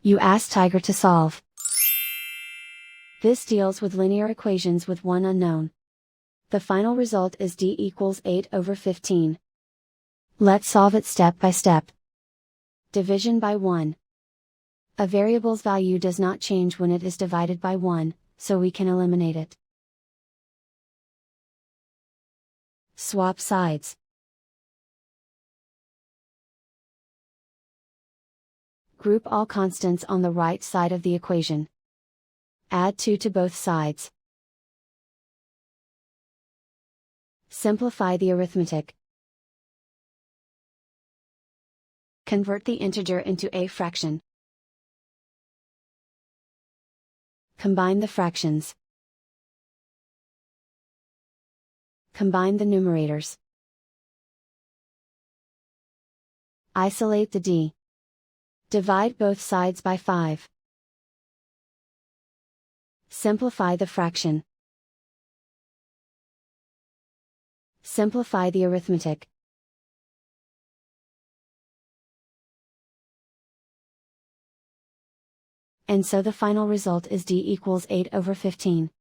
You ask Tiger to solve. This deals with linear equations with one unknown. The final result is d equals 8/15. Let's solve it step by step. Division by 1. A variable's value does not change when it is divided by 1, so we can eliminate it. Swap sides. Group all constants on the right side of the equation. Add 2 to both sides. Simplify the arithmetic. Convert the integer into a fraction. Combine the fractions. Combine the numerators. Isolate the d. Divide both sides by 5. Simplify the fraction. Simplify the arithmetic. And so the final result is d equals 8/15.